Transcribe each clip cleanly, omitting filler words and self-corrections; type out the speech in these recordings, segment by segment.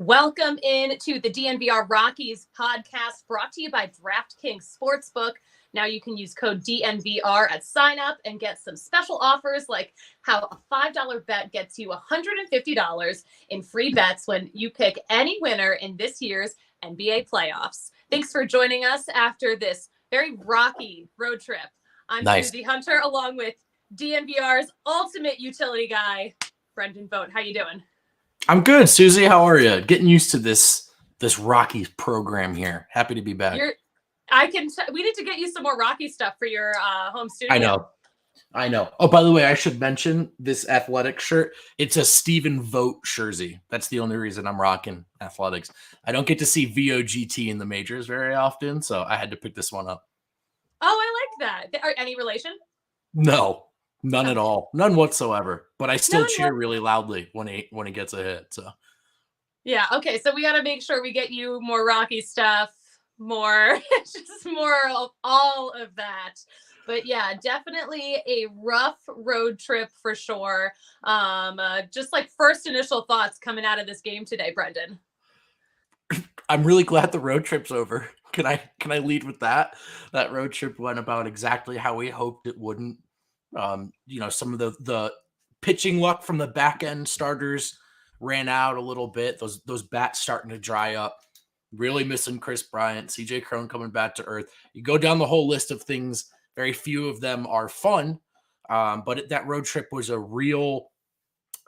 Welcome in to the DNVR Rockies podcast brought to you by DraftKings Sportsbook. Now you can use code DNVR at sign up and get some special offers like how a $5 bet gets you $150 in free bets when you pick any winner in this year's NBA playoffs. Thanks for joining us after this very rocky road trip. I'm Nice. Suzie Hunter along with DNVR's ultimate utility guy, Brendan Vogt. How you doing? I'm good, Suzie. How are you? Getting used to this Rockies program here. Happy to be back. We need to get you some more Rocky stuff for your home studio. I know. Oh, by the way, I should mention this athletic shirt. It's a Stephen Vogt jersey. That's the only reason I'm rocking athletics. I don't get to see VOGT in the majors very often, so I had to pick this one up. Oh, I like that. Any relation? No, none at all. None whatsoever. But I still cheer really loudly when he gets a hit. So yeah, okay. So we got to make sure we get you more Rocky stuff, more of all of that. But yeah, definitely a rough road trip for sure. Just like first initial thoughts coming out of this game today, Brendan. I'm really glad the road trip's over. Can I lead with that? That road trip went about exactly how we hoped it wouldn't. Some of the pitching luck from the back end starters ran out a little bit. Those bats starting to dry up. Really missing Chris Bryant, CJ Cron coming back to earth. You go down the whole list of things. Very few of them are fun, but that road trip was a real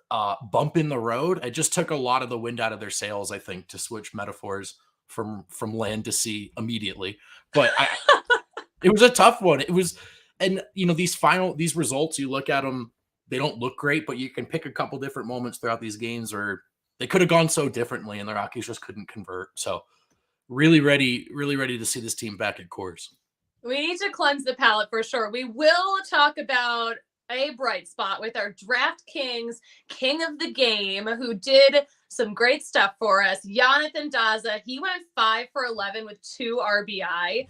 bump in the road. It just took a lot of the wind out of their sails, I think, to switch metaphors from land to sea immediately. But it was a tough one. It was, and these results, you look at them, they don't look great, but you can pick a couple different moments throughout these games where they could have gone so differently, and the Rockies just couldn't convert. So really ready to see this team back at course. We need to cleanse the palate for sure. We will talk about a bright spot with our DraftKings king of the game who did some great stuff for us. Jonathan Daza, he went 5 for 11 with 2 RBI.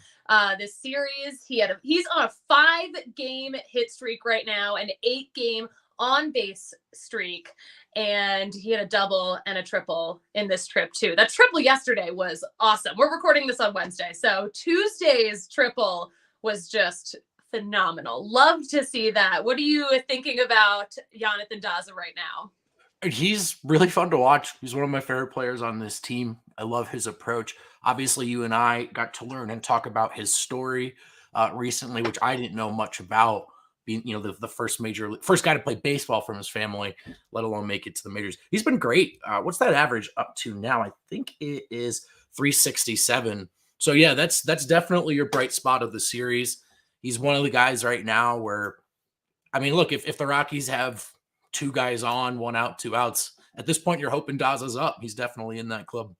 This series, he's on a 5-game hit streak right now, an 8-game on-base streak, and he had a double and a triple in this trip too. That triple yesterday was awesome. We're recording this on Wednesday, so Tuesday's triple was just phenomenal. Love to see that. What are you thinking about Jonathan Daza right now? He's really fun to watch. He's one of my favorite players on this team. I love his approach. Obviously, you and I got to learn and talk about his story recently, which I didn't know much about. Being, the first guy to play baseball from his family, let alone make it to the majors. He's been great. What's that average up to now? I think it is 367. So yeah, that's definitely your bright spot of the series. He's one of the guys right now where, look, if the Rockies have 2 guys on, 1 out, 2 outs, at this point, you're hoping Daza's up. He's definitely in that club.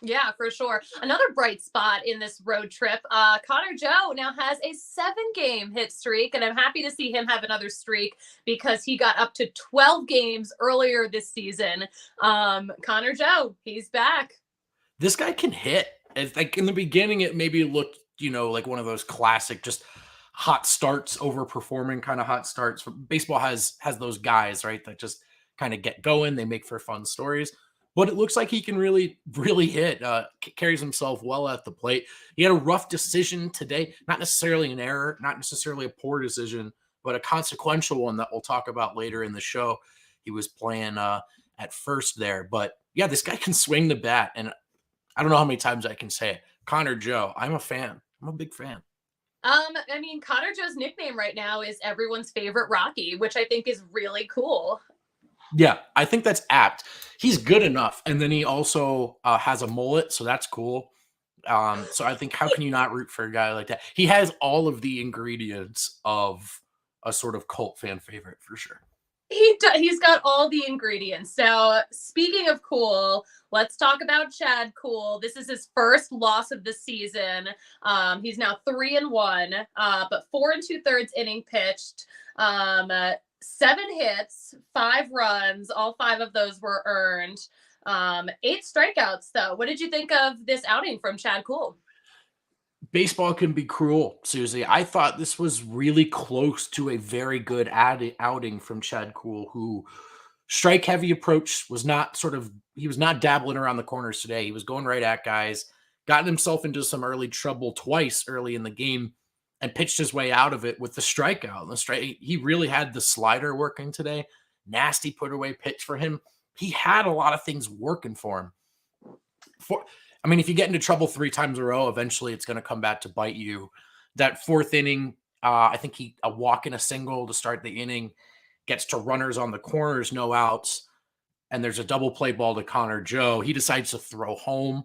Yeah, for sure. Another bright spot in this road trip, Connor Joe now has a 7-game hit streak, and I'm happy to see him have another streak because he got up to 12 games earlier this season. Connor Joe, he's back. This guy can hit. It's like in the beginning, it maybe looked, like one of those classic just hot starts, overperforming kind of hot starts. Baseball has those guys, right, that just kind of get going. They make for fun stories. But it looks like he can really, really hit, carries himself well at the plate. He had a rough decision today, not necessarily an error, not necessarily a poor decision, but a consequential one that we'll talk about later in the show. He was playing at first there. But, yeah, this guy can swing the bat. And I don't know how many times I can say it. Connor Joe, I'm a fan. I'm a big fan. Connor Joe's nickname right now is everyone's favorite Rocky, which I think is really cool. Yeah, I think that's apt. He's good enough. And then he also has a mullet, so that's cool. So I think how can you not root for a guy like that? He has all of the ingredients of a sort of cult fan favorite for sure. He's got all the ingredients. So speaking of cool, let's talk about Chad Kuhl. This is his first loss of the season. He's now 3-1, but 4 2/3 inning pitched. 7 hits, 5 runs. All 5 of those were earned. 8 strikeouts, though. What did you think of this outing from Chad Kuhl? Baseball can be cruel, Suzie. I thought this was really close to a very good outing from Chad Kuhl, who strike heavy approach was not he was not dabbling around the corners today. He was going right at guys, gotten himself into some early trouble twice early in the game and pitched his way out of it with the strikeout. He really had the slider working today. Nasty put away pitch for him. He had a lot of things working for him. If you get into trouble 3 times in a row, eventually it's going to come back to bite you. That 4th inning, I think a walk and a single to start the inning, gets to runners on the corners, no outs, and there's a double play ball to Connor Joe. He decides to throw home,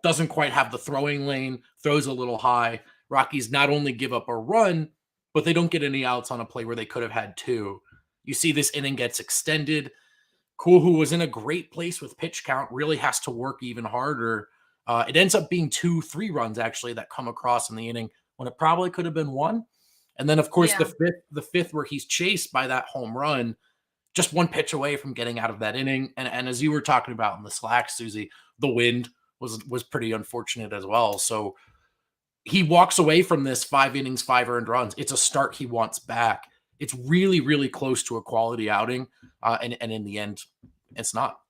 doesn't quite have the throwing lane, throws a little high. Rockies not only give up a run, but they don't get any outs on a play where they could have had 2. You see this inning gets extended. Cool, who was in a great place with pitch count, really has to work even harder. It ends up being 2-3 runs, actually, that come across in the inning when it probably could have been 1. And then, of course, the fifth where he's chased by that home run, just 1 pitch away from getting out of that inning. And as you were talking about in the Slack, Suzie, the wind was pretty unfortunate as well. So he walks away from this 5 innings, 5 earned runs. It's a start he wants back. It's really, really close to a quality outing. And in the end, it's not.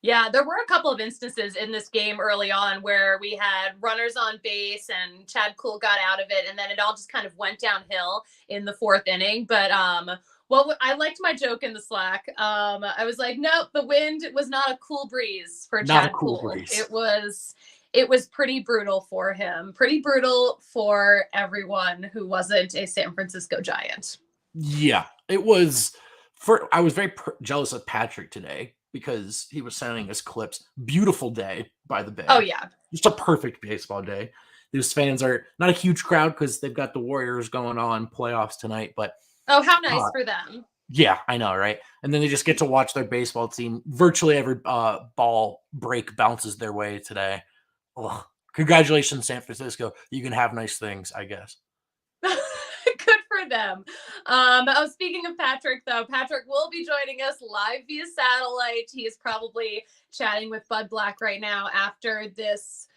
Yeah, there were a couple of instances in this game early on where we had runners on base and Chad Kuhl got out of it, and then it all just kind of went downhill in the 4th inning. But I liked my joke in the Slack. I was like, nope, the wind was not a cool breeze for Chad Kuhl. It was pretty brutal for him, pretty brutal for everyone who wasn't a San Francisco Giant. Yeah, it was. I was very jealous of Patrick today because he was sending us clips. Beautiful day by the bay. Oh, yeah. Just a perfect baseball day. These fans are not a huge crowd because they've got the Warriors going on playoffs tonight, but oh, how nice for them. Yeah, I know, right? And then they just get to watch their baseball team. Virtually every ball break bounces their way today. Ugh. Congratulations, San Francisco. You can have nice things, I guess. Good for them. Speaking of Patrick, though, Patrick will be joining us live via satellite. He is probably chatting with Bud Black right now after this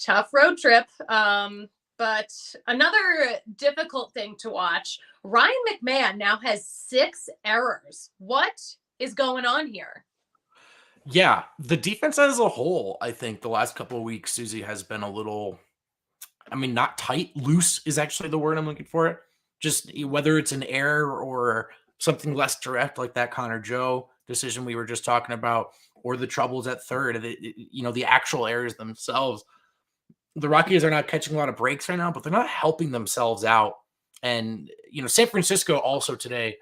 tough road trip. But another difficult thing to watch, Ryan McMahon now has 6 errors. What is going on here? Yeah, the defense as a whole, I think the last couple of weeks, Suzie, has been a little, not tight. Loose is actually the word I'm looking for. Just whether it's an error or something less direct like that Connor Joe decision we were just talking about, or the troubles at third, the actual errors themselves. The Rockies are not catching a lot of breaks right now, but they're not helping themselves out. And, San Francisco also today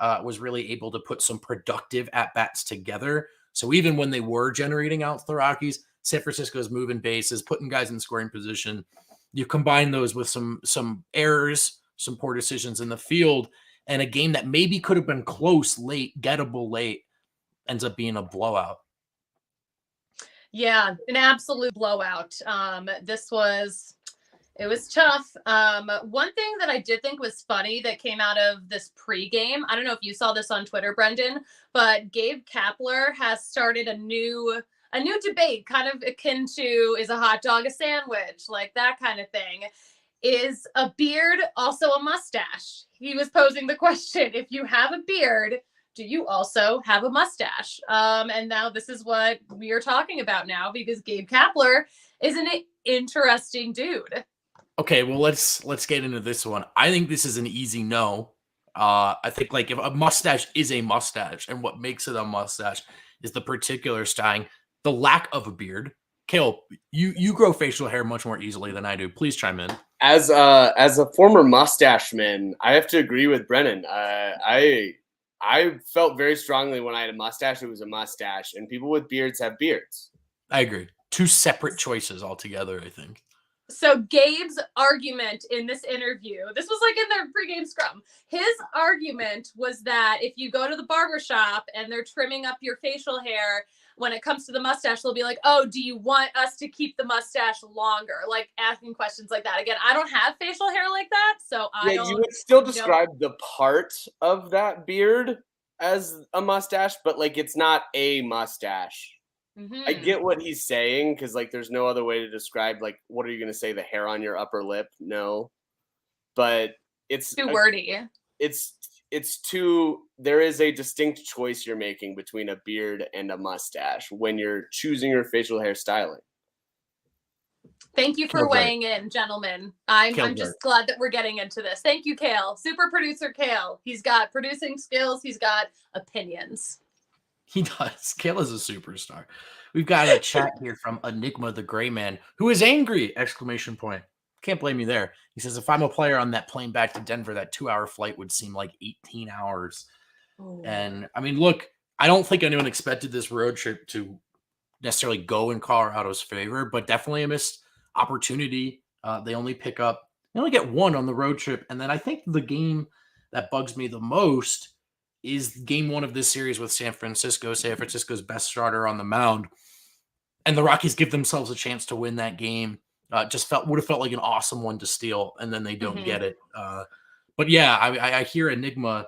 was really able to put some productive at-bats together. So even when they were generating outs, the Rockies, San Francisco is moving bases, putting guys in scoring position. You combine those with some errors, some poor decisions in the field, and a game that maybe could have been close late, gettable late, ends up being a blowout. Yeah, an absolute blowout. It was tough. One thing that I did think was funny that came out of this pregame, I don't know if you saw this on Twitter, Brendan, but Gabe Kapler has started a new debate, kind of akin to, is a hot dog a sandwich, like that kind of thing. Is a beard also a mustache? He was posing the question, if you have a beard, do you also have a mustache? And now this is what we are talking about now, because Gabe Kapler is an interesting dude. Okay, well, let's get into this one. I think this is an easy no. I think if a mustache is a mustache, and what makes it a mustache is the particular styling, the lack of a beard. Kale, you grow facial hair much more easily than I do. Please chime in. As a former mustache man, I have to agree with Brennan. I felt very strongly when I had a mustache, it was a mustache, and people with beards have beards. I agree. 2 separate choices altogether, I think. So Gabe's argument in this interview, this was in their pregame scrum. His argument was that if you go to the barbershop and they're trimming up your facial hair, when it comes to the mustache, they'll be like, oh, do you want us to keep the mustache longer? Asking questions like that. Again, I don't have facial hair like that, so I don't. You would still describe the part of that beard as a mustache, but it's not a mustache. Mm-hmm. I get what he's saying, because there's no other way to describe what are you going to say, the hair on your upper lip? No, but it's too wordy. It's there is a distinct choice you're making between a beard and a mustache when you're choosing your facial hair styling. Thank you for weighing in, gentlemen. I'm just glad that we're getting into this. Thank you, Kale. Super producer Kale. He's got producing skills. He's got opinions. He does. Kale is a superstar. We've got a chat here from Enigma the Gray Man, who is angry! ! Can't blame you there. He says, if I'm a player on that plane back to Denver, that 2-hour flight would seem like 18 hours. Oh. And I mean, look, I don't think anyone expected this road trip to necessarily go in Colorado's favor, but definitely a missed opportunity. They only get one on the road trip. And then I think the game that bugs me the most is game one of this series with San Francisco. San Francisco's best starter on the mound. And the Rockies give themselves a chance to win that game. Would have felt like an awesome one to steal, and then they don't get it. But yeah, I hear Enigma,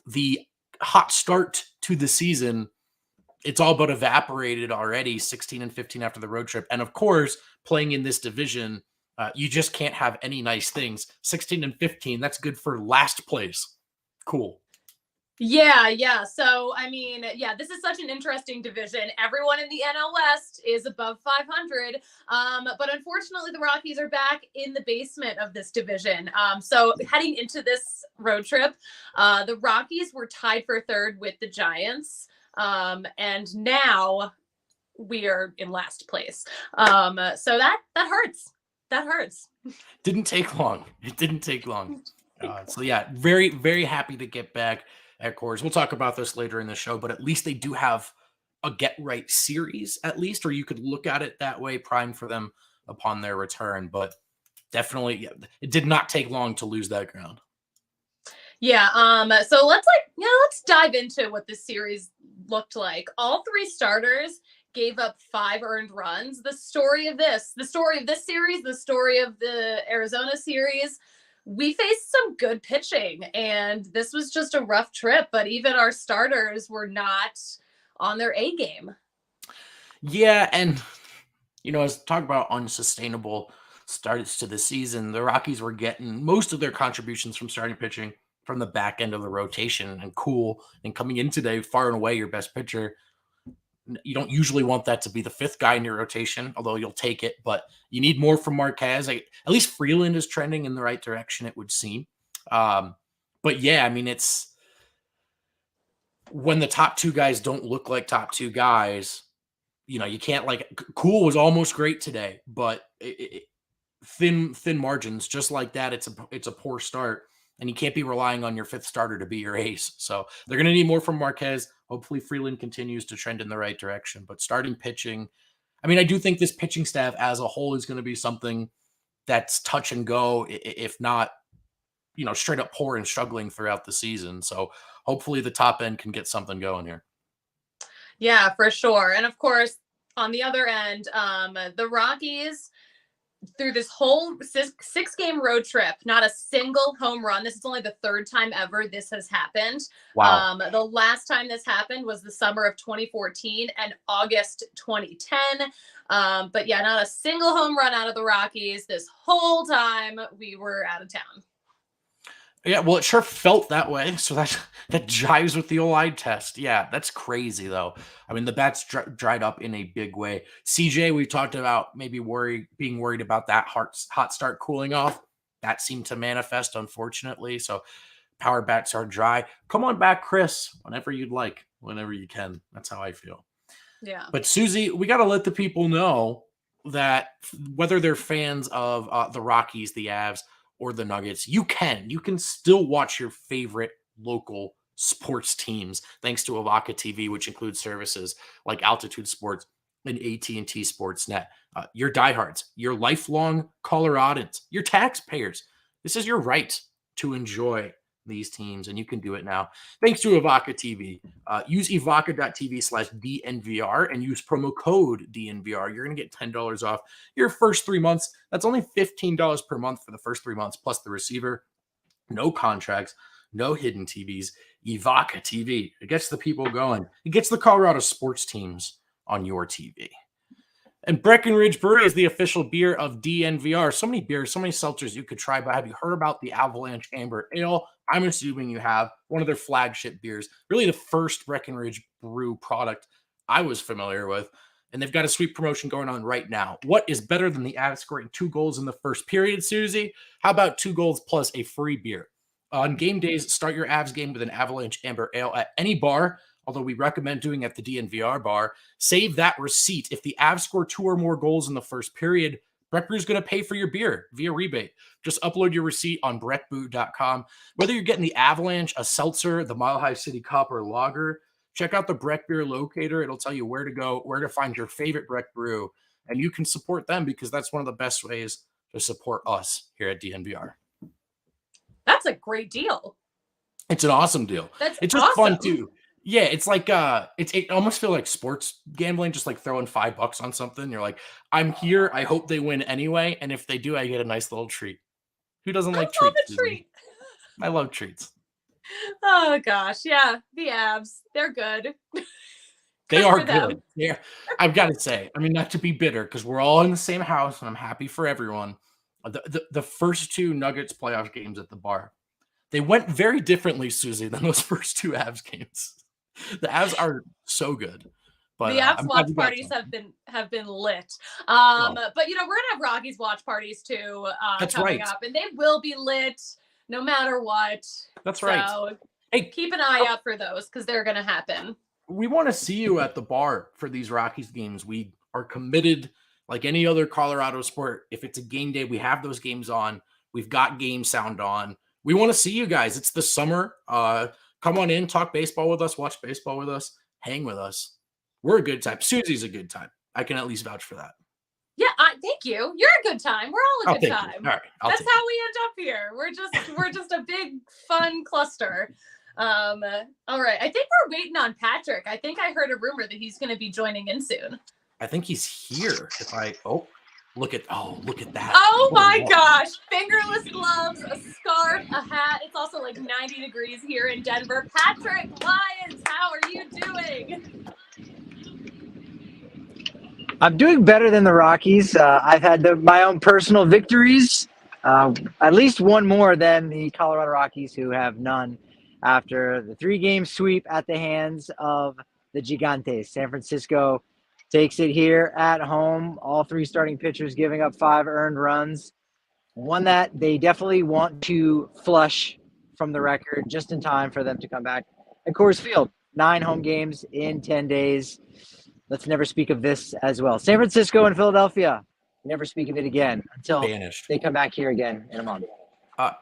the hot start to the season, it's all but evaporated already, 16-15 after the road trip. And of course, playing in this division, you just can't have any nice things. 16-15, that's good for last place. Cool. Yeah. So, I mean, this is such an interesting division. Everyone in the NL West is above 500. But unfortunately, the Rockies are back in the basement of this division. So heading into this road trip, the Rockies were tied for third with the Giants. And now we are in last place. So that hurts. That hurts. Didn't take long. It didn't take long. So yeah, very, very happy to get back at Coors. We'll talk about this later in the show, but at least they do have a get right series, at least, or you could look at it that way, prime for them upon their return. But definitely, it did not take long to lose that ground. Yeah. So let's dive into what this series looked like. All three starters gave up 5 earned runs. The story of this series, the story of the Arizona series, we faced some good pitching, and this was just a rough trip, but even our starters were not on their A game. Yeah, and, as talk about unsustainable starts to the season, the Rockies were getting most of their contributions from starting pitching from the back end of the rotation, and coming in today, far and away your best pitcher. You don't usually want that to be the 5th guy in your rotation, although you'll take it, but you need more from Marquez. At least Freeland is trending in the right direction, it would seem. But yeah, I mean, it's when the top 2 guys don't look like top 2 guys, you can't Cool was almost great today, but thin margins just like that. It's a poor start, and you can't be relying on your 5th starter to be your ace. So they're going to need more from Marquez. Hopefully Freeland continues to trend in the right direction, but starting pitching, I mean, I do think this pitching staff as a whole is going to be something that's touch and go, if not, straight up poor and struggling throughout the season. So hopefully the top end can get something going here. Yeah, for sure. And of course, on the other end, the Rockies, through this whole 6-game road trip, not a single home run. This is only the 3rd time ever this has happened. Wow. The last time this happened was the summer of 2014 and August 2010. But yeah, not a single home run out of the Rockies this whole time we were out of town. Yeah, well, it sure felt that way. So that jives with the old eye test. Yeah, that's crazy, though. I mean, the bats dried up in a big way. CJ, we talked about maybe being worried about that hot start cooling off. That seemed to manifest, unfortunately. So power bats are dry. Come on back, Chris, whenever you'd like, whenever you can. That's how I feel. Yeah. But Suzie, we got to let the people know that whether they're fans of the Rockies, the Avs, or the Nuggets, you can still watch your favorite local sports teams thanks to Avaca TV, which includes services like Altitude Sports and AT&T Sportsnet. Your diehards, your lifelong Coloradans, your taxpayers. This is your right to enjoy these teams, and you can do it now thanks to Avaca TV. Use evaca.tv/DNVR and use promo code DNVR. You're going to get $10 off your first 3 months. That's only $15 per month for the first 3 months, plus the receiver. No contracts, no hidden TVs. Evaca TV. It gets the people going. It gets the Colorado sports teams on your TV. And Breckenridge Brewery is the official beer of DNVR. So many beers, so many seltzers you could try, but have you heard about the Avalanche Amber Ale? I'm assuming you have one of their flagship beers, really the first Breckenridge Brew product I was familiar with. And they've got a sweet promotion going on right now. What is better than the Avs scoring 2 goals in the first period, Suzie? How about 2 goals plus a free beer? On game days, start your Avs game with an Avalanche Amber Ale at any bar, although we recommend doing it at the DNVR bar. Save that receipt. If the Avs score 2 or more goals in the first period, Breck Brew's going to pay for your beer via rebate. Just upload your receipt on breckbrew.com. Whether you're getting the Avalanche, a seltzer, the Mile High City Cup, or lager, check out the Breck Beer Locator. It'll tell you where to go, where to find your favorite Breck Brew, and you can support them because that's one of the best ways to support us here at DNVR. That's a great deal. It's an awesome deal. It's just fun too. Yeah, it's like it almost feel like sports gambling, just like throwing $5 on something. You're like, I'm here. I hope they win anyway, and if they do, I get a nice little treat. Who doesn't like treats? I love a treat. I love treats. Oh gosh, yeah, the Avs, they're good. They are good. Yeah, I've got to say, I mean, not to be bitter because we're all in the same house, and I'm happy for everyone. The first 2 Nuggets playoff games at the bar, they went very differently, Suzie, than those first 2 Avs games. The Avs are so good. But the Avs watch parties have been lit. But we're gonna have Rockies watch parties too coming up, and they will be lit no matter what. That's right. So hey, keep an eye out for those because they're gonna happen. We want to see you at the bar for these Rockies games. We are committed, like any other Colorado sport. If it's a game day, we have those games on. We've got game sound on. We want to see you guys. It's the summer. Come on in, talk baseball with us, watch baseball with us, hang with us. We're a good time. Susie's a good time. I can at least vouch for that. Yeah, thank you. You're a good time. We're all a good time. All right, that's how we end up here. We're just a big fun cluster. All right. I think we're waiting on Patrick. I think I heard a rumor that he's going to be joining in soon. I think he's here. Look at that. Oh my gosh. Fingerless gloves, a scarf, a hat. It's also like 90 degrees here in Denver. Patrick Lyons, how are you doing? I'm doing better than the Rockies. I've had my own personal victories, at least one more than the Colorado Rockies, who have none after the 3-game sweep at the hands of the Gigantes. San Francisco takes it here at home. All 3 starting pitchers giving up 5 earned runs. One that they definitely want to flush from the record just in time for them to come back at Coors Field. 9 home games in 10 days. Let's never speak of this as well. San Francisco and Philadelphia, never speak of it again until they come back here again in a month.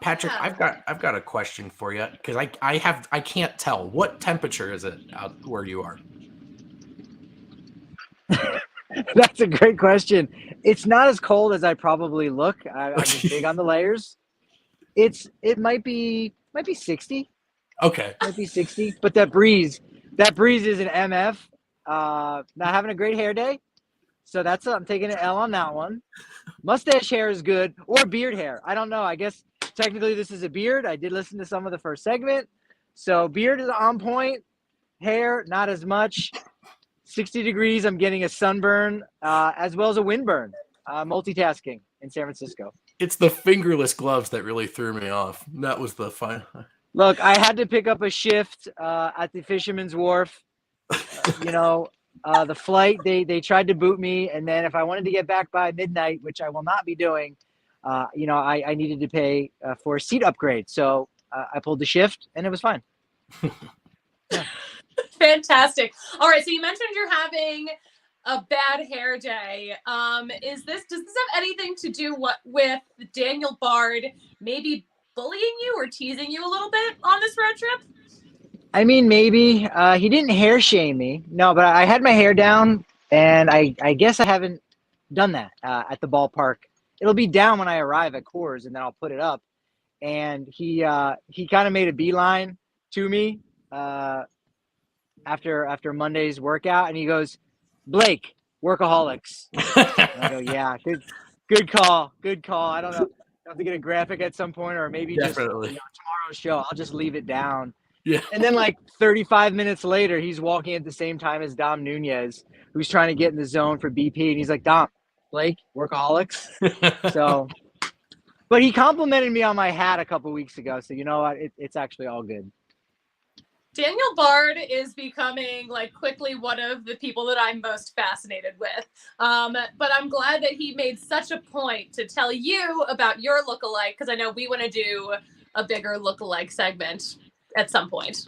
Patrick, I've got a question for you because I can't tell. What temperature is it out where you are? That's a great question. It's not as cold as I probably look. I'm just big on the layers. It might be 60. Okay. Might be 60. But that breeze is an MF. Not having a great hair day. So I'm taking an L on that one. Mustache hair is good, or beard hair. I don't know. I guess technically this is a beard. I did listen to some of the first segment. So beard is on point. Hair, not as much. 60 degrees, I'm getting a sunburn as well as a windburn. Multitasking in San Francisco. It's the fingerless gloves that really threw me off. That was the fun. Look, I had to pick up a shift at the Fisherman's Wharf. The flight, they tried to boot me. And then if I wanted to get back by midnight, which I will not be doing, I needed to pay for a seat upgrade. So I pulled the shift and it was fine. Yeah. Fantastic. All right. So you mentioned you're having a bad hair day. Does this have anything to do with Daniel Bard maybe bullying you or teasing you a little bit on this road trip? I mean, maybe. He didn't hair shame me. No, but I had my hair down, and I guess I haven't done that at the ballpark. It'll be down when I arrive at Coors, and then I'll put it up. And he kind of made a beeline to me after Monday's workout, and he goes, "Blake, workaholics." And I go, "Yeah, good call. I don't know. I have to get a graphic at some point, or maybe Definitely. just tomorrow's show. I'll just leave it down." Yeah. And then like 35 minutes later, he's walking at the same time as Dom Nunez, who's trying to get in the zone for BP. And he's like, "Dom, Blake, workaholics." So But he complimented me on my hat a couple weeks ago, so you know what? It's actually all good. Daniel Bard is becoming like quickly one of the people that I'm most fascinated with. But I'm glad that he made such a point to tell you about your lookalike, because I know we want to do a bigger lookalike segment at some point.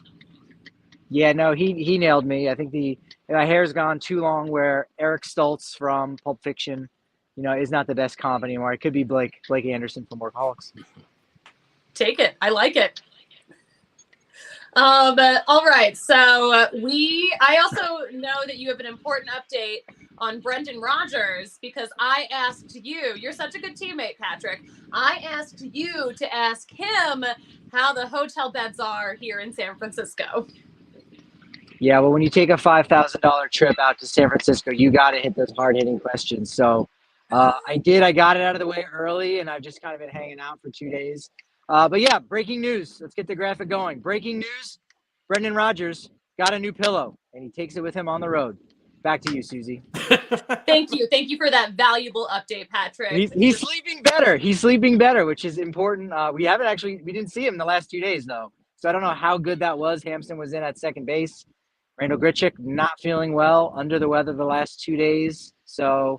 Yeah, no, he nailed me. I think my hair's gone too long where Eric Stoltz from Pulp Fiction, is not the best comp anymore. It could be Blake Anderson from Workaholics. Take it. I like it. All right. So I also know that you have an important update on Brendan Rodgers, because I asked you're such a good teammate, Patrick. I asked you to ask him how the hotel beds are here in San Francisco. Yeah, well, when you take a $5,000 trip out to San Francisco, you got to hit those hard-hitting questions. So I did. I got it out of the way early, and I've just kind of been hanging out for 2 days. But yeah, breaking news. Let's get the graphic going. Breaking news, Brendan Rodgers got a new pillow, and he takes it with him on the road. Back to you, Suzie. Thank you. Thank you for that valuable update, Patrick. He's sleeping better. He's sleeping better, which is important. We didn't see him the last 2 days, though. So I don't know how good that was. Hampson was in at second base. Randall Grichuk not feeling well, under the weather the last 2 days. So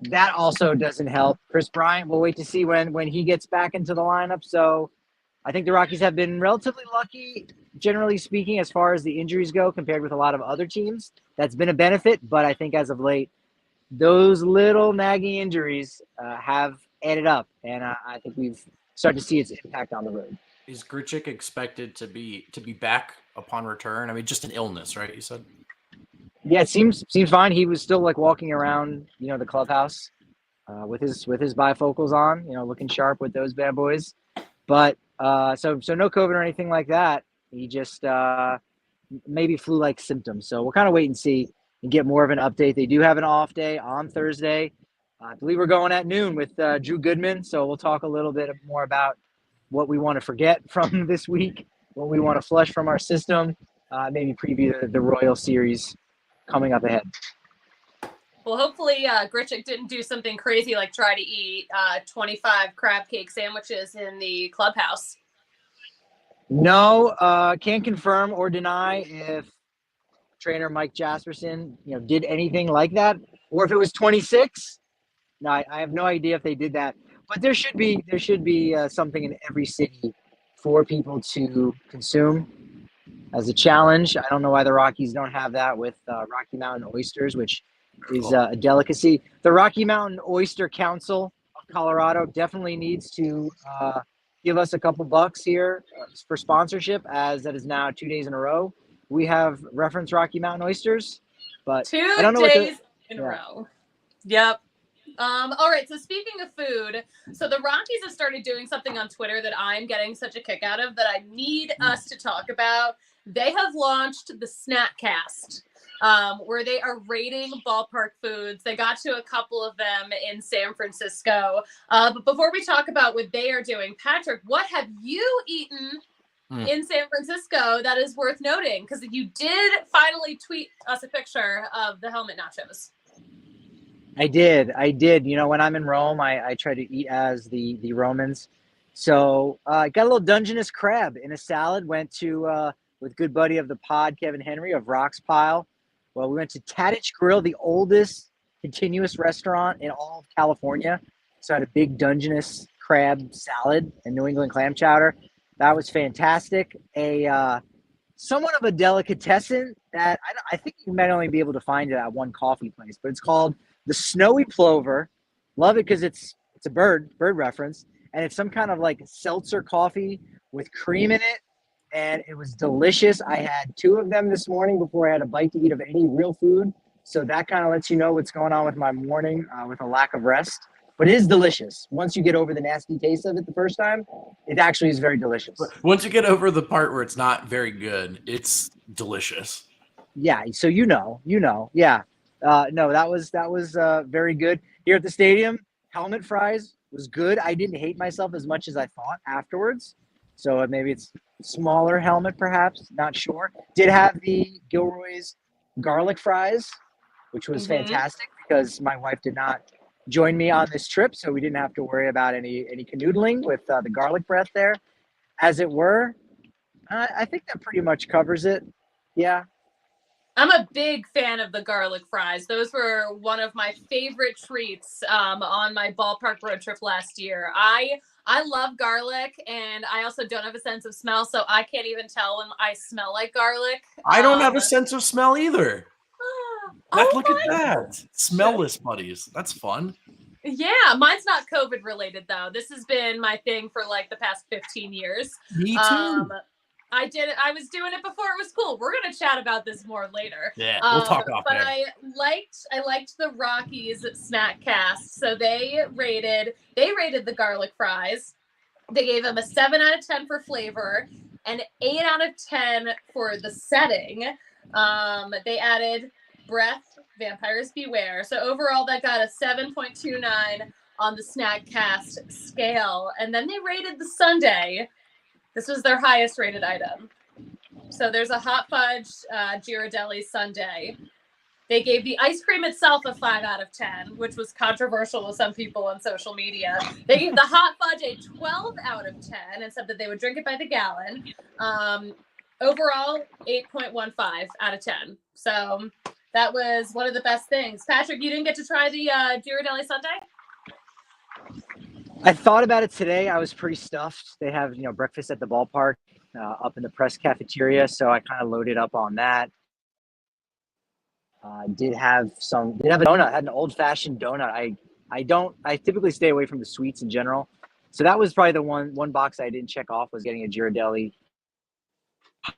that also doesn't help. Chris Bryant, we'll wait to see when he gets back into the lineup. So I think the Rockies have been relatively lucky, generally speaking, as far as the injuries go, compared with a lot of other teams. That's been a benefit, but I think as of late, those little nagging injuries have added up, and I think we've started to see its impact on the road. Is Grichuk expected to be back upon return? I mean, just an illness, right? You said. Yeah, it seems fine. He was still like walking around, the clubhouse with his bifocals on, looking sharp with those bad boys. But so no COVID or anything like that. He just maybe flu-like symptoms. So we'll kind of wait and see and get more of an update. They do have an off day on Thursday. I believe we're going at noon with Drew Goodman. So we'll talk a little bit more about what we want to forget from this week, what we want to flush from our system, maybe preview the Royal Series coming up ahead. Well, hopefully Grichuk didn't do something crazy like try to eat 25 crab cake sandwiches in the clubhouse. No, can't confirm or deny if trainer Mike Jasperson, did anything like that, or if it was 26. No, I have no idea if they did that. But there should be something in every city for people to consume as a challenge. I don't know why the Rockies don't have that with Rocky Mountain oysters, which is a delicacy. The Rocky Mountain Oyster Council of Colorado definitely needs to give us a couple bucks here for sponsorship, as that is now 2 days in a row. We have referenced Rocky Mountain oysters, but 2 I don't know days in a row. Yep. All right. So speaking of food, so the Rockies have started doing something on Twitter that I'm getting such a kick out of that I need us to talk about. They have launched the Snackcast, where they are rating ballpark foods. They got to a couple of them in San Francisco. But before we talk about what they are doing, Patrick, what have you eaten in San Francisco that is worth noting? Because you did finally tweet us a picture of the helmet nachos. I did. When I'm in Rome, I try to eat as the Romans. So I got a little Dungeness crab in a salad. Went to with good buddy of the pod, Kevin Henry of Rocks Pile. Well, we went to Tadich Grill, the oldest continuous restaurant in all of California. So I had a big Dungeness crab salad and New England clam chowder. That was fantastic. A somewhat of a delicatessen that I think you might only be able to find it at one coffee place, but it's called the Snowy Plover. Love it because it's a bird reference, and it's some kind of like seltzer coffee with cream in it, and it was delicious. I had 2 of them this morning before I had a bite to eat of any real food, so that kind of lets you know what's going on with my morning with a lack of rest. But it is delicious. Once you get over the nasty taste of it the first time, it actually is very delicious. Once you get over the part where it's not very good, it's delicious. Yeah, so yeah. No, that was very good. Here at the stadium, helmet fries was good. I didn't hate myself as much as I thought afterwards. So maybe it's smaller helmet, perhaps. Not sure. Did have the Gilroy's garlic fries, which was fantastic because my wife did not joined me on this trip, so we didn't have to worry about any canoodling with the garlic breath there, as it were. I think that pretty much covers it. Yeah. I'm a big fan of the garlic fries. Those were one of my favorite treats on my ballpark road trip last year. I love garlic, and I also don't have a sense of smell, so I can't even tell when I smell like garlic. I don't have a sense of smell either. Look at that. Smellless buddies. That's fun. Yeah, mine's not COVID related though. This has been my thing for like the past 15 years. Me too. I did it. I was doing it before it was cool. We're gonna chat about this more later. Yeah, we'll talk off But there. I liked the Rockies snack cast. So they rated the garlic fries. They gave them a 7 out of 10 for flavor, and 8 out of 10 for the setting. They added breath, vampires beware. So overall, that got a 7.29 on the snack cast scale. And then they rated the sundae. This was their highest rated item. So there's a hot fudge Ghirardelli sundae. They gave the ice cream itself a 5 out of 10, which was controversial with some people on social media. They gave the hot fudge a 12 out of 10 and said that they would drink it by the gallon. Overall, 8.15 out of 10. So that was one of the best things. Patrick, you didn't get to try the Ghirardelli sundae? I thought about it today. I was pretty stuffed. They have, breakfast at the ballpark up in the press cafeteria. So I kind of loaded up on that. Did have a donut, had an old fashioned donut. I typically stay away from the sweets in general. So that was probably the one box I didn't check off, was getting a Ghirardelli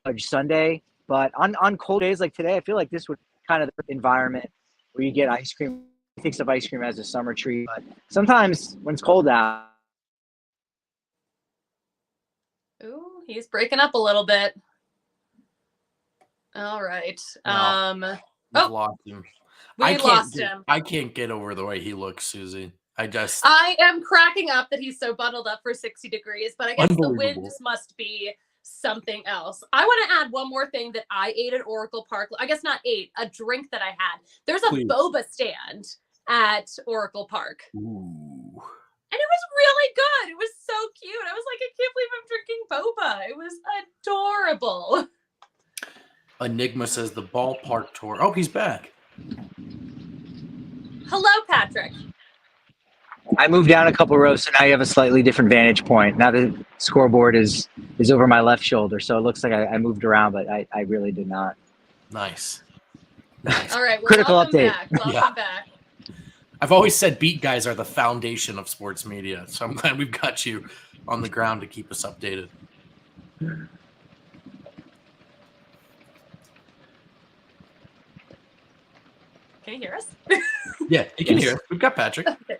fudge sundae. But on cold days like today, I feel like this would kind of the environment where you get ice cream. Thinks of ice cream as a summer treat, but sometimes when it's cold out. Ooh, he's breaking up a little bit. All right. We've lost him. We lost him. I can't get over the way he looks, Suzie. I am cracking up that he's so bundled up for 60 degrees, but I guess the wind must be something else. I want to add one more thing that I ate at Oracle Park. I guess not ate, a drink that I had. There's a boba stand at Oracle Park. Ooh. And it was really good. It was so cute. I was like, I can't believe I'm drinking boba. It was adorable. Enigma says the ballpark tour. Oh, he's back. Hello, Patrick. I moved down a couple rows, so now you have a slightly different vantage point. Now the scoreboard is over my left shoulder, so it looks like I moved around, but I really did not. Nice. All right. Well, Critical welcome update. back. Welcome back. I've always said beat guys are the foundation of sports media, so I'm glad we've got you on the ground to keep us updated. Can you hear us? Yeah, you can hear us. We've got Patrick. Okay.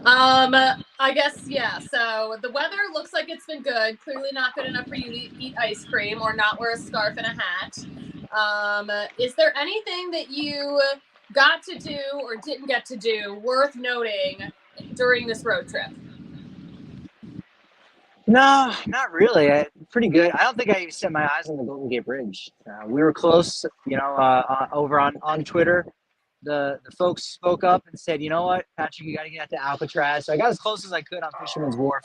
I guess, yeah. So the weather looks like it's been good. Clearly not good enough for you to eat ice cream or not wear a scarf and a hat. Is there anything that you got to do or didn't get to do worth noting during this road trip? No, not really. Pretty good. I don't think I even set my eyes on the Golden Gate Bridge. We were close, over on Twitter. The folks spoke up and said, you know what, Patrick, you got to get out to Alcatraz. So I got as close as I could on Fisherman's Wharf.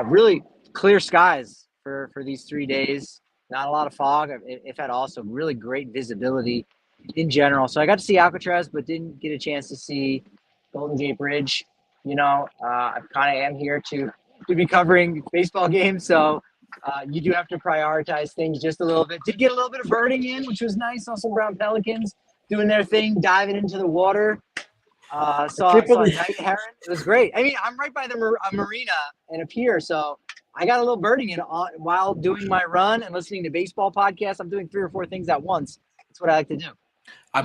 Really clear skies for these 3 days. Not a lot of fog, if at all. So really great visibility in general. So I got to see Alcatraz, but didn't get a chance to see Golden Gate Bridge. I kind of am here to be covering baseball games. So you do have to prioritize things just a little bit. Did get a little bit of birding in, which was nice. Saw some brown pelicans doing their thing, diving into the water. Saw a night heron. It was great. I mean, I'm right by the marina and a pier, so I got a little birding in while doing my run and listening to baseball podcasts. I'm doing 3 or 4 things at once. That's what I like to do.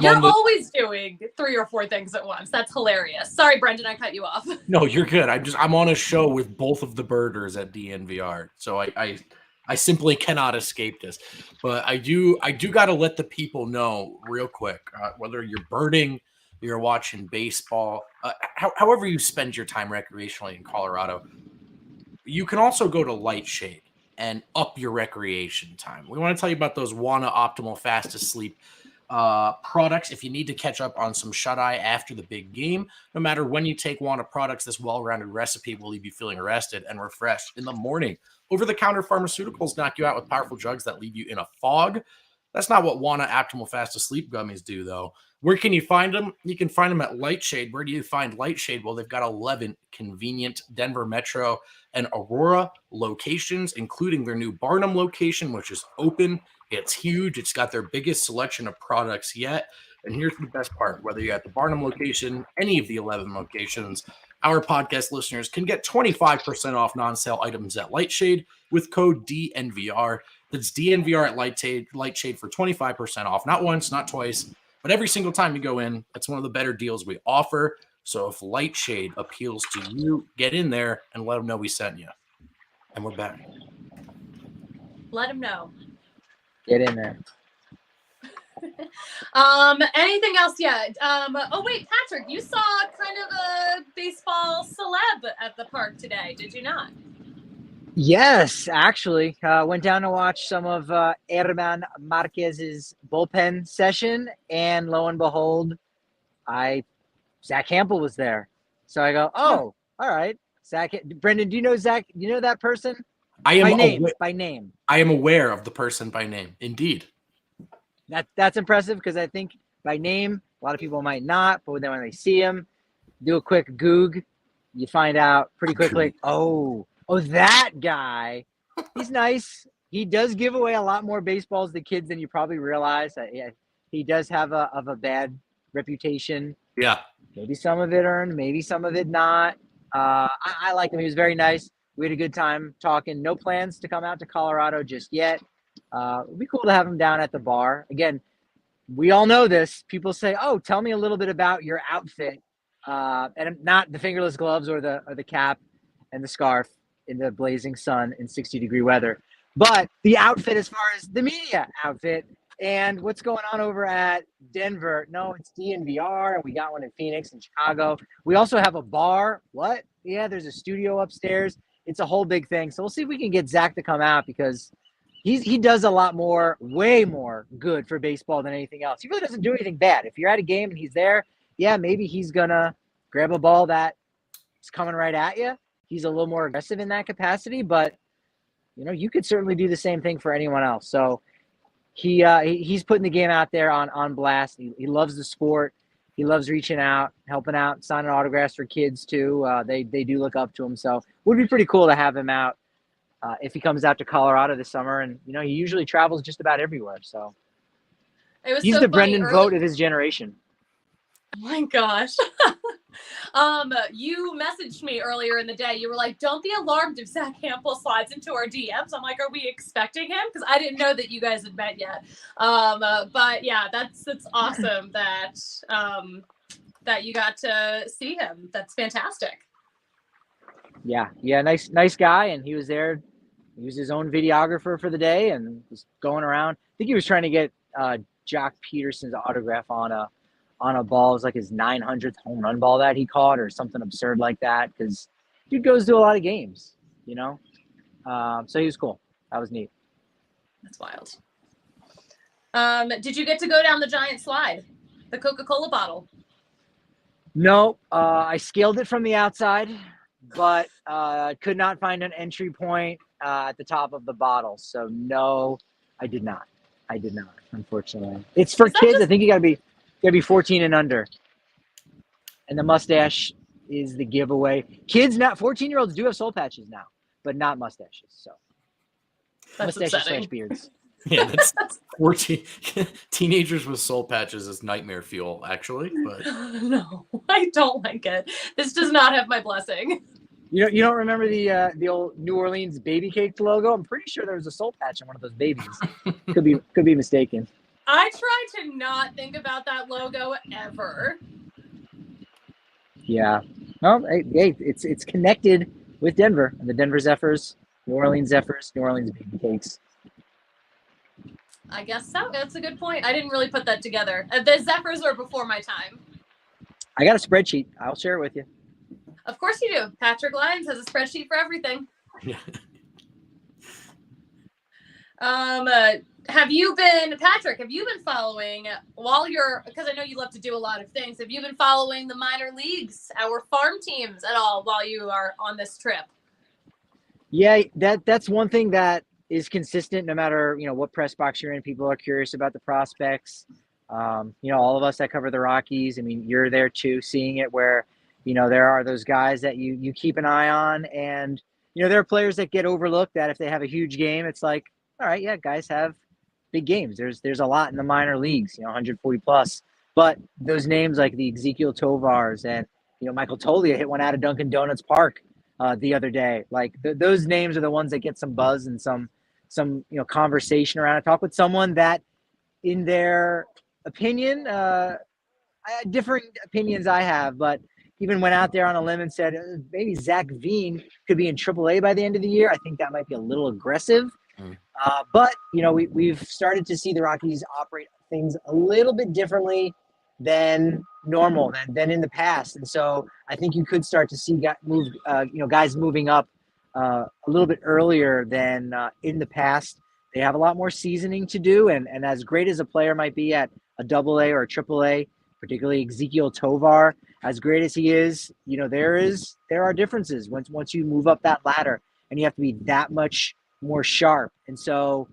You're always doing 3 or 4 things at once. That's hilarious. Sorry, Brendan, I cut you off. No, you're good. I'm on a show with both of the birders at DNVR, so I simply cannot escape this. But I do got to let the people know real quick, whether you're birding, you're watching baseball, however you spend your time recreationally in Colorado, you can also go to Lightshade and up your recreation time. We want to tell you about those Wana Optimal Fast Asleep products if you need to catch up on some shut-eye after the big game. No matter when you take one of products, this well-rounded recipe will leave you feeling rested and refreshed in the morning. Over-the-counter pharmaceuticals knock you out with powerful drugs that leave you in a fog. That's not what Wana Optimal Fast Asleep gummies do, though. Where can you find them? You can find them at Lightshade. Where do you find Lightshade? Well, they've got 11 convenient Denver Metro and Aurora locations, including their new Barnum location, which is open. It's huge. It's got their biggest selection of products yet. And here's the best part. Whether you're at the Barnum location, any of the 11 locations, our podcast listeners can get 25% off non-sale items at Lightshade with code DNVR. That's DNVR at Lightshade for 25% off. Not once, not twice, but every single time you go in. That's one of the better deals we offer. So if Lightshade appeals to you, get in there and let them know we sent you. And we're back. Let them know. Get in there. Anything else yet? Oh wait, Patrick, you saw kind of a baseball celeb at the park today, did you not? Yes, actually. Went down to watch some of Herman Marquez's bullpen session, and lo and behold, Zach Campbell was there. So I go, oh, all right. Brendan, do you know Zach? Do you know that person? I am by name. I am aware of the person by name. Indeed. That's impressive because I think by name, a lot of people might not, but then when they see him, do a quick Goog, you find out pretty quickly, oh, that guy. He's nice. He does give away a lot more baseballs to kids than you probably realize. He does have a bad reputation. Yeah. Maybe some of it earned, maybe some of it not. I liked him. He was very nice. We had a good time talking. No plans to come out to Colorado just yet. It'd be cool to have him down at the bar. Again, we all know this. People say, oh, tell me a little bit about your outfit. And not the fingerless gloves or the cap and the scarf in the blazing sun in 60-degree weather, but the outfit as far as the media outfit and what's going on over at Denver. No, it's DNVR, and we got one in Phoenix and Chicago. We also have a bar. What? Yeah, there's a studio upstairs. It's a whole big thing. So we'll see if we can get Zach to come out because he does a lot more, way more good for baseball than anything else. He really doesn't do anything bad. If you're at a game and he's there, yeah, maybe he's gonna grab a ball that's coming right at you. He's a little more aggressive in that capacity, but you could certainly do the same thing for anyone else. So he's putting the game out there on blast. He loves the sport. He loves reaching out, helping out, signing autographs for kids too. They do look up to him. So it would be pretty cool to have him out if he comes out to Colorado this summer. And he usually travels just about everywhere. So he's the Brendan Vogt of his generation. Oh my gosh. You messaged me earlier in the day. You were like, don't be alarmed if Zach Campbell slides into our DMs. I'm like, are we expecting him? Because I didn't know that you guys had met yet. But yeah, that's awesome that you got to see him. That's fantastic. Yeah, nice guy. And he was there. He was his own videographer for the day and was going around. I think he was trying to get Jock Peterson's autograph on a ball. It was like his 900th home run ball that he caught or something absurd like that because dude goes to a lot of games, so he was cool. That was neat. That's wild. Did you get to go down the giant slide, the Coca-Cola bottle? No, I scaled it from the outside, but could not find an entry point at the top of the bottle. So no, I did not, unfortunately. It's for kids. I think you gotta be 14 and under. And the mustache is the giveaway. Kids, not 14-year-olds do have soul patches now, but not mustaches. So that's mustaches / beards. Yeah, that's 14 teenagers with soul patches is nightmare fuel, actually. But no, I don't like it. This does not have my blessing. You don't remember the old New Orleans baby cakes logo? I'm pretty sure there was a soul patch on one of those babies. Could be mistaken. I try to not think about that logo ever. Yeah. Well, hey, it's connected with Denver and the Denver Zephyrs, New Orleans Zephyrs, New Orleans baby cakes. I guess so. That's a good point. I didn't really put that together. The Zephyrs are before my time. I got a spreadsheet. I'll share it with you. Of course you do. Patrick Lyons has a spreadsheet for everything. Have you been, Patrick, following because I know you love to do a lot of things. Have you been following the minor leagues, our farm teams at all while you are on this trip? Yeah, that's one thing that is consistent no matter, what press box you're in. People are curious about the prospects. All of us that cover the Rockies, I mean, you're there too, seeing it where, there are those guys that you keep an eye on. And, there are players that get overlooked that if they have a huge game, it's like, all right, yeah, guys have big games. There's a lot in the minor leagues, 140 plus. But those names like the Ezekiel Tovars and, Michael Toglia hit one out of Dunkin' Donuts Park the other day. Like those names are the ones that get some buzz and some conversation around it. Talk with someone that, in their opinion, differing opinions I have, but even went out there on a limb and said maybe Zach Veen could be in AAA by the end of the year. I think that might be a little aggressive. But we've started to see the Rockies operate things a little bit differently than normal, than in the past, and so I think you could start to see guys moving up a little bit earlier than in the past. They have a lot more seasoning to do, and as great as a player might be at a AA or a AAA, particularly Ezekiel Tovar, as great as he is, there are differences once you move up that ladder, and you have to be that much more sharp. And so,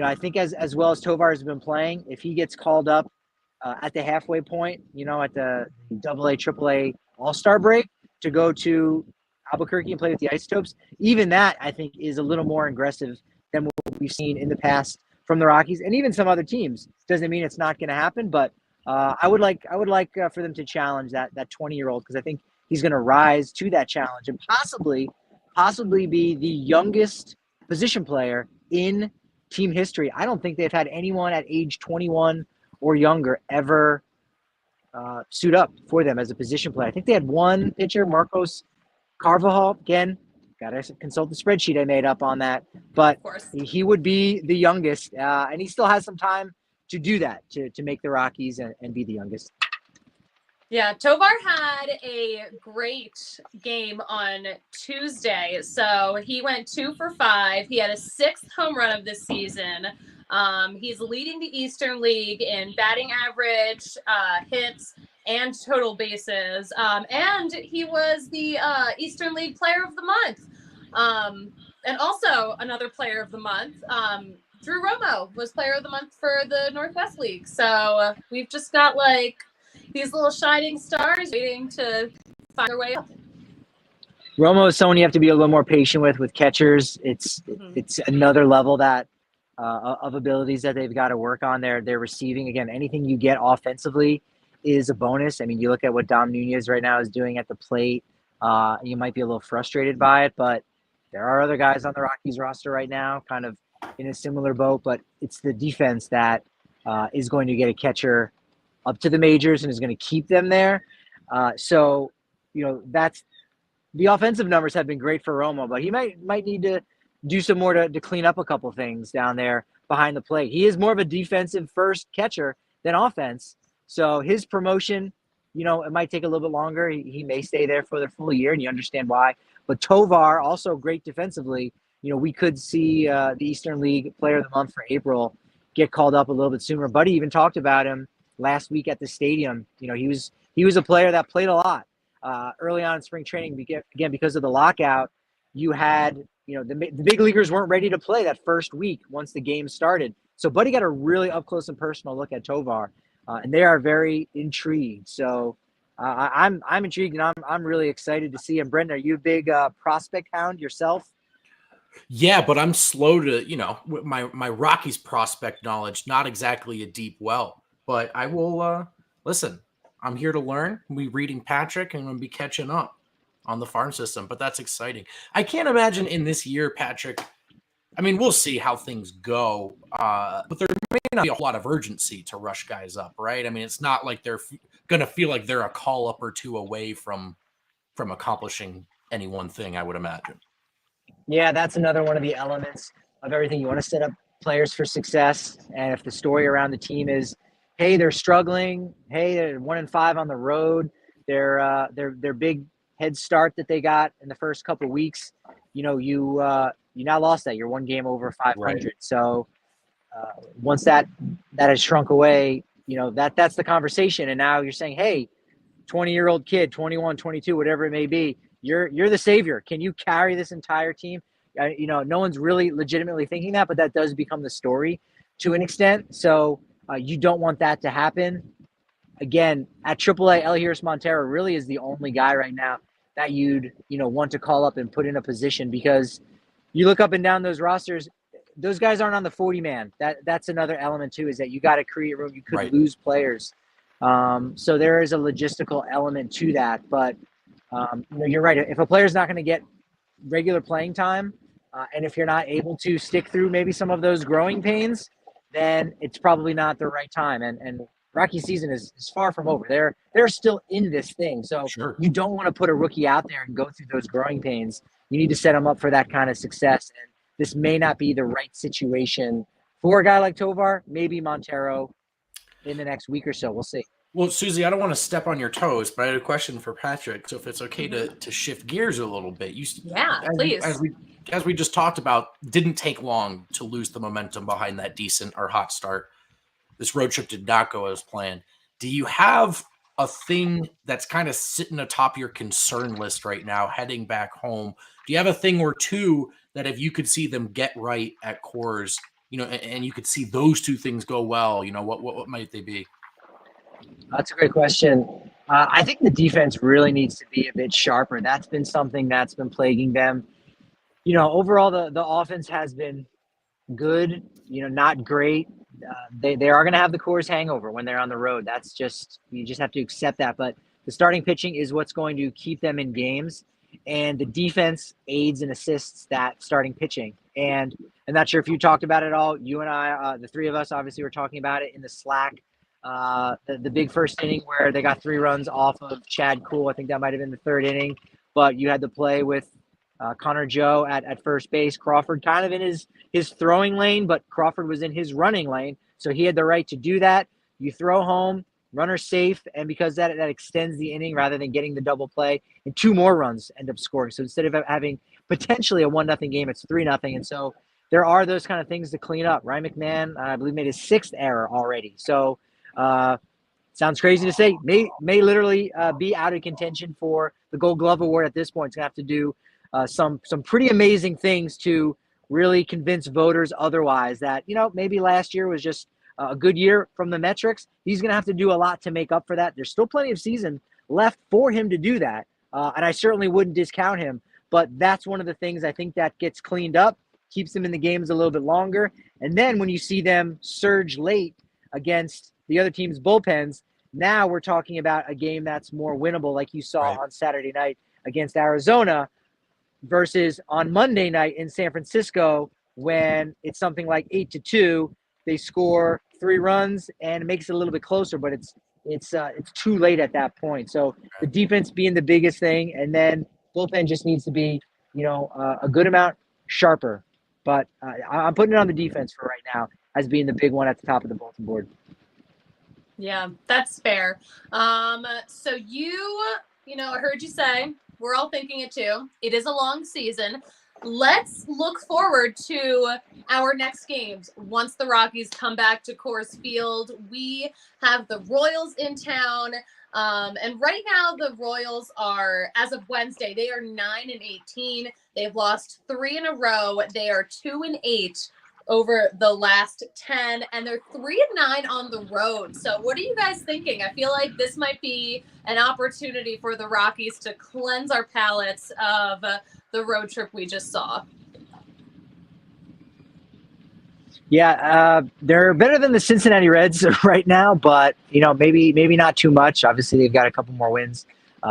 I think as well as Tovar has been playing, if he gets called up at the halfway point, at the AA, AAA All-Star break to go to Albuquerque and play with the Isotopes, even that I think is a little more aggressive than what we've seen in the past from the Rockies and even some other teams. Doesn't mean it's not going to happen, but I would like for them to challenge that 20-year-old, because I think he's going to rise to that challenge and possibly be the youngest position player in team history. I don't think they've had anyone at age 21 or younger ever suit up for them as a position player. I think they had one pitcher, Marcos Carvajal. Again, got to consult the spreadsheet I made up on that, but he would be the youngest, and he still has some time to do that, to make the Rockies and be the youngest. Yeah, Tovar had a great game on Tuesday. So he went 2 for 5. He had a 6th home run of the season. He's leading the Eastern League in batting average, hits, and total bases. And he was the Eastern League Player of the Month. And also another Player of the Month, Drew Romo was Player of the Month for the Northwest League. So we've just got these little shining stars waiting to find their way up. Romo is someone you have to be a little more patient with catchers. It's another level that of abilities that they've got to work on. They're receiving. Again, anything you get offensively is a bonus. I mean, you look at what Dom Nunez right now is doing at the plate. You might be a little frustrated by it, but there are other guys on the Rockies roster right now kind of in a similar boat, but it's the defense that is going to get a catcher up to the majors and is going to keep them there. So, that's the offensive numbers have been great for Romo, but he might need to do some more to clean up a couple things down there behind the plate. He is more of a defensive first catcher than offense. So his promotion, it might take a little bit longer. He may stay there for the full year, and you understand why. But Tovar, also great defensively. We could see the Eastern League Player of the Month for April get called up a little bit sooner. Buddy even talked about him last week at the stadium. He was a player that played a lot early on in spring training. Again, because of the lockout, you had the big leaguers weren't ready to play that first week once the game started. So Buddy got a really up close and personal look at Tovar, and they are very intrigued. So I'm intrigued, and I'm really excited to see him. Brendan, are you a big prospect hound yourself? Yeah, but I'm slow to, my Rockies prospect knowledge, not exactly a deep well, but I will listen. I'm here to learn. I'll be reading Patrick, and I'm going to be catching up on the farm system, but that's exciting. I can't imagine in this year, Patrick, I mean, we'll see how things go, but there may not be a whole lot of urgency to rush guys up, right? I mean, it's not like they're going to feel like they're a call up or two away from accomplishing any one thing, I would imagine. Yeah, that's another one of the elements of everything. You want to set up players for success, and if the story around the team is, hey, they're struggling, hey, they're 1-5 on the road, their big head start that they got in the first couple of weeks, you you now lost that. You're one game over 500. Right. So once that has shrunk away, that's the conversation. And now you're saying, hey, 20-year-old kid, 21, 22, whatever it may be, you're the savior. Can you carry this entire team? No one's really legitimately thinking that, but that does become the story to an extent. So you don't want that to happen. Again, at AAA, Elias Montero really is the only guy right now that you'd want to call up and put in a position, because you look up and down those rosters, those guys aren't on the 40-man. That's another element too, is that you got to create room. You could lose players. So there is a logistical element to that. But you're right. If a player's not going to get regular playing time, and if you're not able to stick through maybe some of those growing pains, then it's probably not the right time. And Rocky season is far from over. They're still in this thing. So you don't want to put a rookie out there and go through those growing pains. You need to set them up for that kind of success. And this may not be the right situation for a guy like Tovar, maybe Montero in the next week or so. We'll see. Well, Suzie, I don't want to step on your toes, but I had a question for Patrick. So if it's okay to shift gears a little bit. Please. As we just talked about, didn't take long to lose the momentum behind that decent or hot start. This road trip did not go as planned. Do you have a thing that's kind of sitting atop your concern list right now, heading back home? Do you have a thing or two that if you could see them get right at Coors, and you could see those two things go well, what might they be? That's a great question. I think the defense really needs to be a bit sharper. That's been something that's been plaguing them. Overall, the offense has been good, not great. They are going to have the Coors hangover when they're on the road. You just have to accept that. But the starting pitching is what's going to keep them in games, and the defense aids and assists that starting pitching. And I'm not sure if you talked about it at all. You and I, the three of us, obviously were talking about it in the Slack. The big first inning where they got 3 runs off of Chad Kuhl. I think that might have been the 3rd inning, but you had to play with Connor Joe at first base. Crawford kind of in his throwing lane, but Crawford was in his running lane, so he had the right to do that. You throw home, runner safe, and because that extends the inning rather than getting the double play, and 2 more runs end up scoring. So instead of having potentially a 1-0 game, it's 3-0, and so there are those kind of things to clean up. Ryan McMahon, I believe, made his 6th error already. So sounds crazy to say, may literally be out of contention for the Gold Glove Award at this point. It's going to have to do some pretty amazing things to really convince voters otherwise that, maybe last year was just a good year from the metrics. He's going to have to do a lot to make up for that. There's still plenty of season left for him to do that. And I certainly wouldn't discount him, but that's one of the things I think that gets cleaned up, keeps them in the games a little bit longer. And then when you see them surge late against the other team's bullpens, now we're talking about a game that's more winnable, like you saw on Saturday night against Arizona, versus on Monday night in San Francisco when it's something like 8-2. They score 3 runs and it makes it a little bit closer, but it's too late at that point. So the defense being the biggest thing, and then bullpen just needs to be, a good amount sharper. But I'm putting it on the defense for right now as being the big one at the top of the bulletin board. Yeah, that's fair. So I heard you say, we're all thinking it too. It is a long season. Let's look forward to our next games. Once the Rockies come back to Coors Field, we have the Royals in town. And right now the Royals are, as of Wednesday, they are 9-18. They've lost 3 in a row. They are 2-8 over the last 10, and they're 3-9 on the road. So what are you guys thinking? I feel like this might be an opportunity for the Rockies to cleanse our palates of the road trip we just saw. Yeah, they're better than the Cincinnati Reds right now, but maybe not too much. Obviously, they've got a couple more wins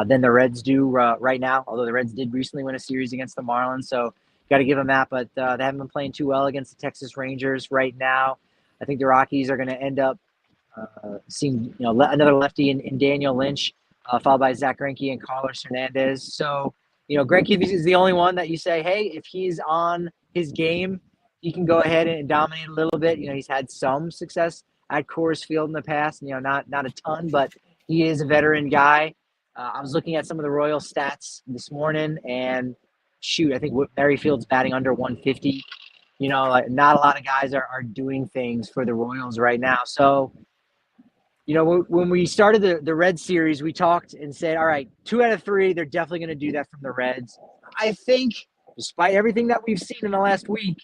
than the Reds do right now, although the Reds did recently win a series against the Marlins, so got to give them that, but they haven't been playing too well against the Texas Rangers right now. I think the Rockies are going to end up seeing another lefty in Daniel Lynch, followed by Zach Greinke and Carlos Hernandez. So, Greinke is the only one that you say, hey, if he's on his game, he can go ahead and dominate a little bit. He's had some success at Coors Field in the past, not a ton, but he is a veteran guy. I was looking at some of the Royal stats this morning, and shoot, I think Merrifield's batting under 150. Like not a lot of guys are doing things for the Royals right now. So, when we started the Reds series, we talked and said, all right, 2 out of 3, they're definitely going to do that from the Reds. I think, despite everything that we've seen in the last week,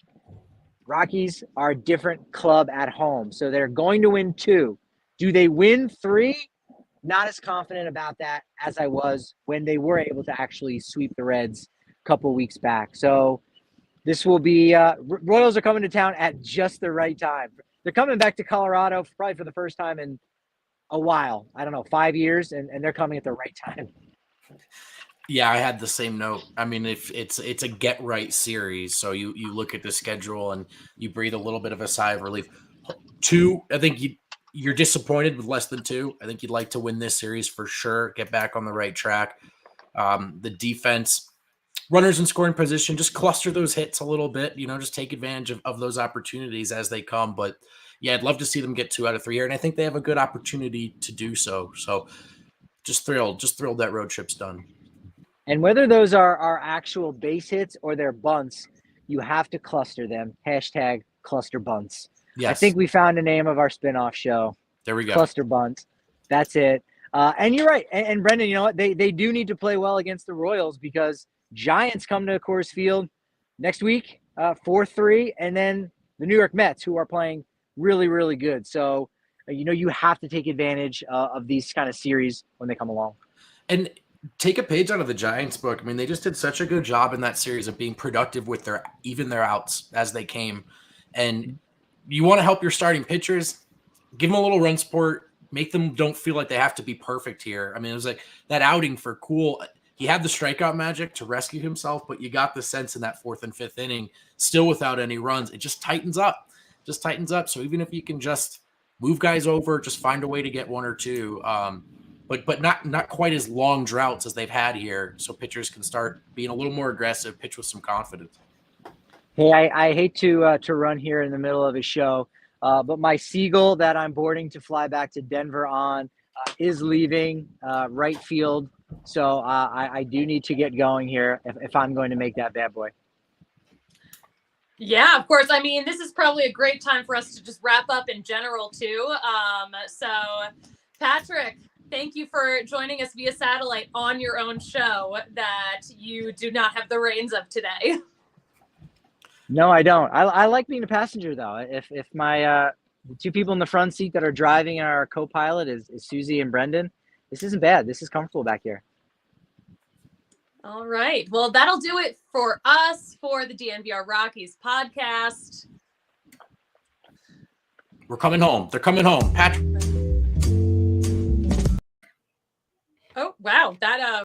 Rockies are a different club at home. So they're going to win 2. Do they win 3? Not as confident about that as I was when they were able to actually sweep the Reds a couple weeks back. So this will be Royals are coming to town at just the right time. They're coming back to Colorado probably for the first time in a while. I don't know, 5 years, and they're coming at the right time. Yeah, I had the same note. I mean, if it's a get right series, so you look at the schedule and you breathe a little bit of a sigh of relief. 2, I think you're disappointed with less than 2. I think you'd like to win this series for sure, get back on the right track. The defense, runners in scoring position, just cluster those hits a little bit, just take advantage of those opportunities as they come. But yeah, I'd love to see them get 2 out of 3 here, and I think they have a good opportunity to do so. So just thrilled that road trip's done. And whether those are actual base hits or they're bunts, you have to cluster them. Hashtag cluster bunts. Yes. I think we found a name of our spinoff show. There we go. Cluster bunt. That's it. And you're right. And Brendan, you know what? They do need to play well against the Royals because Giants come to Coors Field next week, 4-3, and then the New York Mets, who are playing really, really good. So, you have to take advantage of these kind of series when they come along. And take a page out of the Giants book. I mean, they just did such a good job in that series of being productive with their outs as they came. And you want to help your starting pitchers, give them a little run support, make them don't feel like they have to be perfect here. I mean, it was like that outing for Cool. He had the strikeout magic to rescue himself, but you got the sense in that 4th and 5th inning, still without any runs, it just tightens up. So even if you can just move guys over, just find a way to get 1 or 2, but not quite as long droughts as they've had here, so pitchers can start being a little more aggressive, pitch with some confidence. Hey, I hate to run here in the middle of a show, but my Seagull that I'm boarding to fly back to Denver on is leaving right field, so I do need to get going here if I'm going to make that bad boy. Yeah, of course. I mean, this is probably a great time for us to just wrap up in general, too. So, Patrick, thank you for joining us via satellite on your own show that you do not have the reins of today. No, I don't. I like being a passenger, though. If my 2 people in the front seat that are driving and our co-pilot is Suzie and Brendan, this isn't bad. This is comfortable back here. All right. Well, that'll do it for us for the DNVR Rockies podcast. We're coming home. They're coming home. Patrick. Oh, wow. That